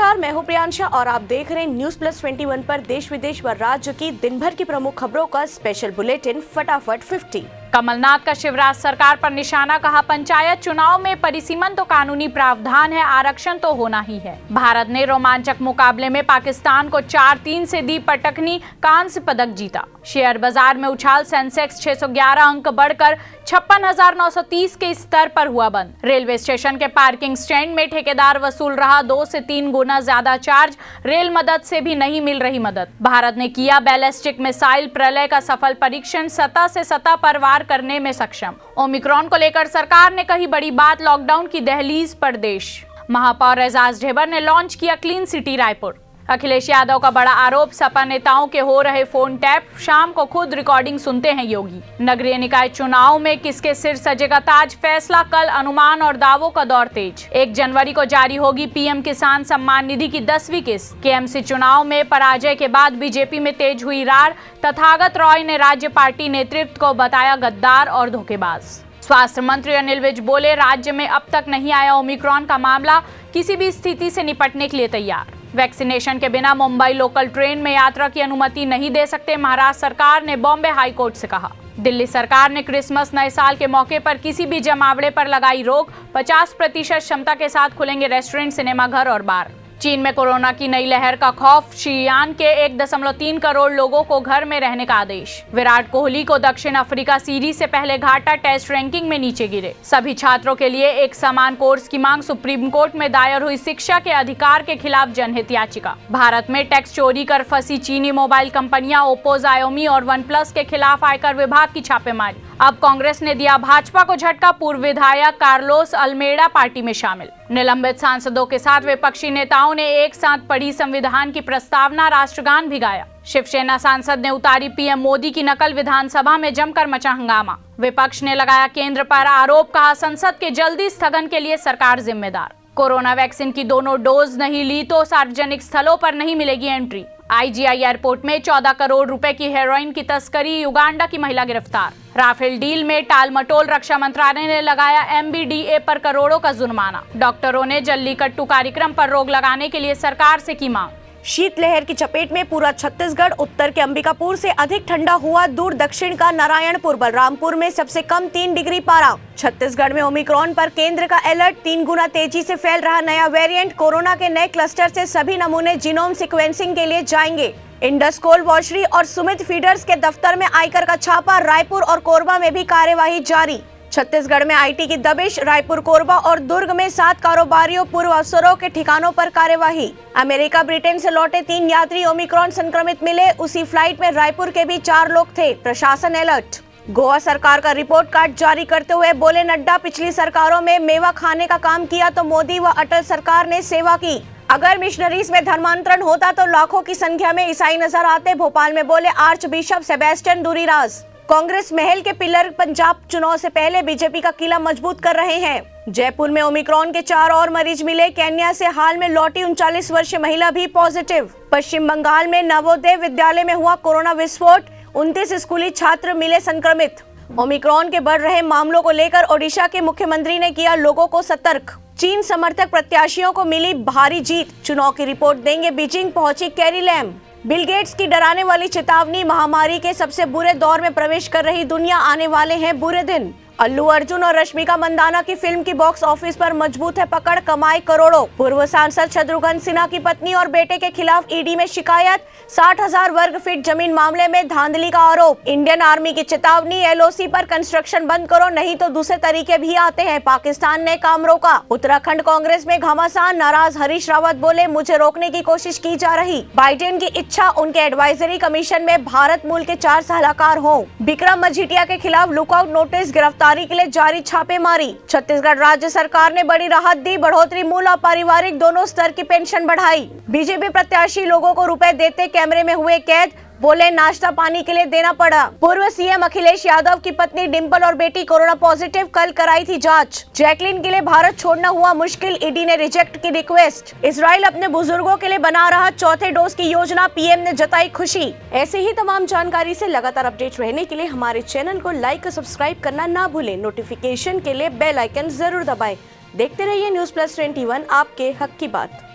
नमस्कार, मैं हूं प्रियांशा और आप देख रहे हैं न्यूज प्लस 21 पर देश विदेश व राज्य की दिन भर की प्रमुख खबरों का स्पेशल बुलेटिन फटाफट 50। कमलनाथ का शिवराज सरकार पर निशाना, कहा पंचायत चुनाव में परिसीमन तो कानूनी प्रावधान है, आरक्षण तो होना ही है। भारत ने रोमांचक मुकाबले में पाकिस्तान को 4-3 से दी पटकनी, कांस्य पदक जीता। शेयर बाजार में उछाल, सेंसेक्स 611 अंक बढ़कर 56,930 के स्तर पर हुआ बंद। रेलवे स्टेशन के पार्किंग स्टैंड में ठेकेदार वसूल रहा 2 से 3 गुना ज्यादा चार्ज, रेल मदद से भी नहीं मिल रही मदद। भारत ने किया बैलिस्टिक मिसाइल प्रलय का सफल परीक्षण, सतह से सतह पर वार करने में सक्षम। ओमिक्रॉन को लेकर सरकार ने कही बड़ी बात, लॉकडाउन की दहलीज पर देश। महापौर एजाज ढेबर ने लॉन्च किया क्लीन सिटी रायपुर। अखिलेश यादव का बड़ा आरोप, सपा नेताओं के हो रहे फोन टैप, शाम को खुद रिकॉर्डिंग सुनते हैं योगी। नगरीय निकाय चुनाव में किसके सिर सजेगा ताज, फैसला कल, अनुमान और दावों का दौर तेज। 1 जनवरी को जारी होगी पीएम किसान सम्मान निधि की 10वीं किस्त। केएमसी चुनाव में पराजय के बाद बीजेपी में तेज हुई रार, तथागत रॉय ने राज्य पार्टी नेतृत्व को बताया गद्दार और धोखेबाज। स्वास्थ्य मंत्री अनिल विज बोले, राज्य में अब तक नहीं आया ओमिक्रॉन का मामला, किसी भी स्थिति से निपटने के लिए तैयार। वैक्सीनेशन के बिना मुंबई लोकल ट्रेन में यात्रा की अनुमति नहीं दे सकते, महाराष्ट्र सरकार ने बॉम्बे हाई कोर्ट से कहा। दिल्ली सरकार ने क्रिसमस नए साल के मौके पर किसी भी जमावड़े पर लगाई रोक, 50% क्षमता के साथ खुलेंगे रेस्टोरेंट, सिनेमा घर और बार। चीन में कोरोना की नई लहर का खौफ, शीयान के 1.3 करोड़ लोगों को घर में रहने का आदेश। विराट कोहली को दक्षिण अफ्रीका सीरीज से पहले घाटा, टेस्ट रैंकिंग में नीचे गिरे। सभी छात्रों के लिए एक समान कोर्स की मांग, सुप्रीम कोर्ट में दायर हुई शिक्षा के अधिकार के खिलाफ जनहित याचिका। भारत में टैक्स चोरी कर फंसी चीनी मोबाइल कंपनियां ओप्पो, Xiaomi और OnePlus के खिलाफ आयकर विभाग की छापेमारी। अब कांग्रेस ने दिया भाजपा को झटका, पूर्व विधायक कार्लोस अल्मेडा पार्टी में शामिल। निलंबित सांसदों के साथ विपक्षी नेताओं ने एक साथ पढ़ी संविधान की प्रस्तावना, राष्ट्रगान भी गाया। शिवसेना सांसद ने उतारी पीएम मोदी की नकल, विधानसभा में जमकर मचा हंगामा। विपक्ष ने लगाया केंद्र पर आरोप, कहा संसद के जल्दी स्थगन के लिए सरकार जिम्मेदार। कोरोना वैक्सीन की दोनों डोज नहीं ली तो सार्वजनिक स्थलों पर नहीं मिलेगी एंट्री। IGI एयरपोर्ट में 14 करोड़ रुपए की हेरोइन की तस्करी, युगांडा की महिला गिरफ्तार। राफेल डील में टाल मटोल, रक्षा मंत्रालय ने लगाया MBDA पर करोड़ों का जुर्माना। डॉक्टरों ने जल्लीकट्टू कार्यक्रम पर रोक लगाने के लिए सरकार से की मांग। शीतलहर की चपेट में पूरा छत्तीसगढ़, उत्तर के अंबिकापुर से अधिक ठंडा हुआ दूर दक्षिण का नारायणपुर। बलरामपुर में सबसे कम 3 डिग्री पारा। छत्तीसगढ़ में ओमिक्रॉन पर केंद्र का अलर्ट, 3 गुना तेजी से फैल रहा नया वेरिएंट। कोरोना के नए क्लस्टर से सभी नमूने जीनोम सीक्वेंसिंग के लिए जाएंगे। इंडस कोल वॉशरी और सुमित फीडर्स के दफ्तर में आयकर का छापा, रायपुर और कोरबा में भी कार्यवाही जारी। छत्तीसगढ़ में IT की दबिश, रायपुर, कोरबा और दुर्ग में 7 कारोबारियों, पूर्व अफसरों के ठिकानों पर कार्यवाही। अमेरिका, ब्रिटेन से लौटे 3 यात्री ओमिक्रॉन संक्रमित मिले, उसी फ्लाइट में रायपुर के भी 4 लोग थे, प्रशासन अलर्ट। गोवा सरकार का रिपोर्ट कार्ड जारी करते हुए बोले नड्डा, पिछली सरकारों में मेवा खाने का काम किया तो मोदी व अटल सरकार ने सेवा की। अगर मिशनरीज में धर्मांतरण होता तो लाखों की संख्या में ईसाई नजर आते, भोपाल में बोले आर्च बिशप सेबेस्टियन दुरीराज। कांग्रेस महल के पिलर पंजाब चुनाव से पहले बीजेपी का किला मजबूत कर रहे हैं। जयपुर में ओमिक्रॉन के 4 और मरीज मिले, केन्या से हाल में लौटी 39 वर्षीय महिला भी पॉजिटिव। पश्चिम बंगाल में नवोदय विद्यालय में हुआ कोरोना विस्फोट, 29 स्कूली छात्र मिले संक्रमित। ओमिक्रॉन के बढ़ रहे मामलों को लेकर ओडिशा के मुख्यमंत्री ने किया लोगों को सतर्क। चीन समर्थक प्रत्याशियों को मिली भारी जीत, चुनाव की रिपोर्ट देंगे बीजिंग पहुंची कैरी लैम। बिल गेट्स की डराने वाली चेतावनी, महामारी के सबसे बुरे दौर में प्रवेश कर रही दुनिया, आने वाले हैं बुरे दिन। अल्लू अर्जुन और रश्मिका मंदाना की फिल्म की बॉक्स ऑफिस पर मजबूत है पकड़, कमाई करोड़ों। पूर्व सांसद शत्रुघ्न सिन्हा की पत्नी और बेटे के खिलाफ ईडी में शिकायत, 60,000 वर्ग फीट जमीन मामले में धांधली का आरोप। इंडियन आर्मी की चेतावनी, LOC पर कंस्ट्रक्शन बंद करो नहीं तो दूसरे तरीके भी आते हैं, पाकिस्तान ने काम रोका। उत्तराखंड कांग्रेस में घमासान, नाराज हरीश रावत बोले मुझे रोकने की कोशिश की जा रही। बाइडेन की इच्छा उनके एडवाइजरी कमीशन में भारत मूल के 4 सलाहकार हों। विक्रम मजीठिया के खिलाफ लुकआउट नोटिस, गिरफ्तार के लिए जारी छापेमारी। छत्तीसगढ़ राज्य सरकार ने बड़ी राहत दी, बढ़ोतरी मूल और पारिवारिक दोनों स्तर की पेंशन बढ़ाई। बीजेपी प्रत्याशी लोगों को रुपए देते कैमरे में हुए कैद, बोले नाश्ता पानी के लिए देना पड़ा। पूर्व सीएम अखिलेश यादव की पत्नी डिंपल और बेटी कोरोना पॉजिटिव, कल कराई थी जांच। जैकलिन के लिए भारत छोड़ना हुआ मुश्किल, ईडी ने रिजेक्ट की रिक्वेस्ट। इजराइल अपने बुजुर्गों के लिए बना रहा 4थे डोज की योजना, पीएम ने जताई खुशी। ऐसे ही तमाम जानकारी से लगातार अपडेट रहने के लिए हमारे चैनल को लाइक और सब्सक्राइब करना ना भूलें। नोटिफिकेशन के लिए बेल आइकन जरूर दबाएं। देखते रहिए न्यूज प्लस 21, आपके हक की बात।